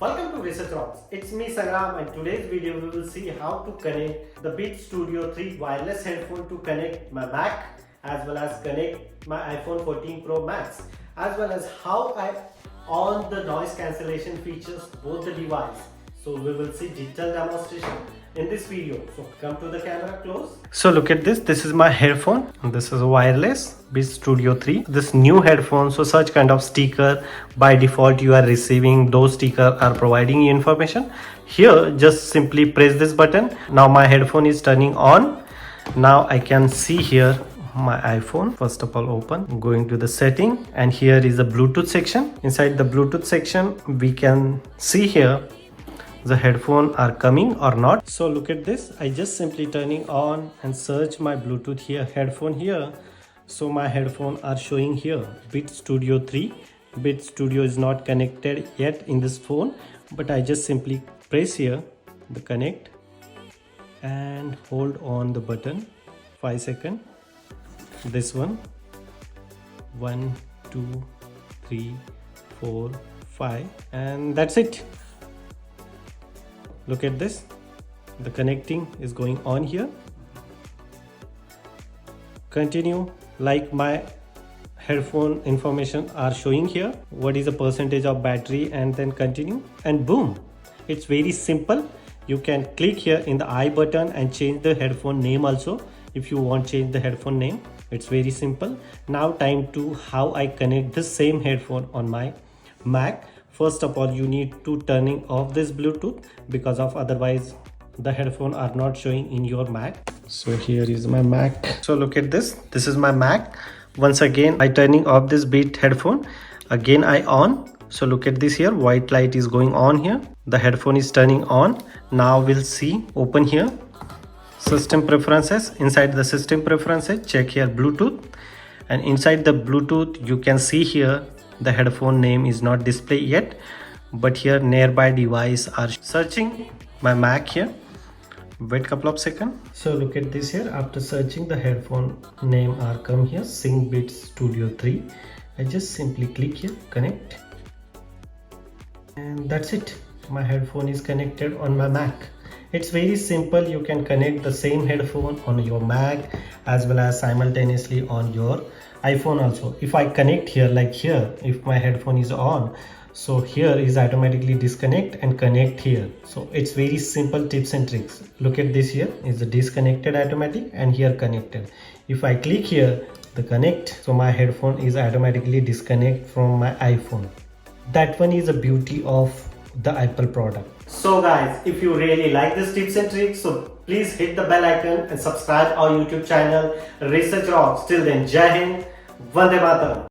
Welcome to Research Rocks. It's me Sangram, and today's video we will see how to connect the Beats Studio 3 wireless headphone to connect my Mac as well as connect my iPhone 14 Pro Max, as well as how I on the noise cancellation features both the device. So we will see detailed demonstration in this video. So come to the camera close. So look at this. This is my headphone. This is a wireless Beats Studio 3. This new headphone. So such kind of sticker by default you are receiving. Those stickers are providing you information. Here just simply press this button. Now my headphone is turning on. Now I can see here my iPhone. First of all, open, going to the setting, and here is the Bluetooth section. Inside the Bluetooth section we can see here the headphone are coming or not. So look at this. I just simply turning on and search my Bluetooth here, headphone here. So my headphone are showing here Beats Studio 3. Beats Studio is not connected yet in this phone, but I just simply press here the connect and hold on the button 5 seconds. This one 1 2 3 4 5, and that's it. Look at this, the connecting is going on here. Continue, like my headphone information are showing here, what is the percentage of battery, and then continue, and boom, it's very simple. You can click here in the I button and change the headphone name also. If you want change the headphone name, it's very simple. Now time to how I connect the same headphone on my Mac. First of all, you need to turning off this Bluetooth, because of otherwise the headphone are not showing in your Mac. So here is my Mac. So look at this. This is my Mac. Once again, I turning off this Beat headphone. Again, I on. So look at this here. White light is going on here. The headphone is turning on. Now we'll see. Open here. System preferences. Inside the system preferences, check here Bluetooth. And inside the Bluetooth, you can see here the headphone name is not displayed yet, but here nearby device are searching my Mac here. Wait couple of seconds. So look at this here. After searching, the headphone name are come here, Sync Beats Studio 3. I just simply click here, connect, and that's it. My headphone is connected on my Mac. It's very simple. You can connect the same headphone on your Mac as well as simultaneously on your iPhone also. If I connect here, like here, if my headphone is on, so here is automatically disconnect and connect here. So it's very simple tips and tricks. Look at this here is the disconnected automatic, and here connected. If I click here the connect, so my headphone is automatically disconnect from my iPhone. That one is the beauty of the Apple product. So guys, if you really like this tips and tricks, so please hit the bell icon and subscribe our YouTube channel Research Rocks. Till then, Jai Hind, Vande Mataram.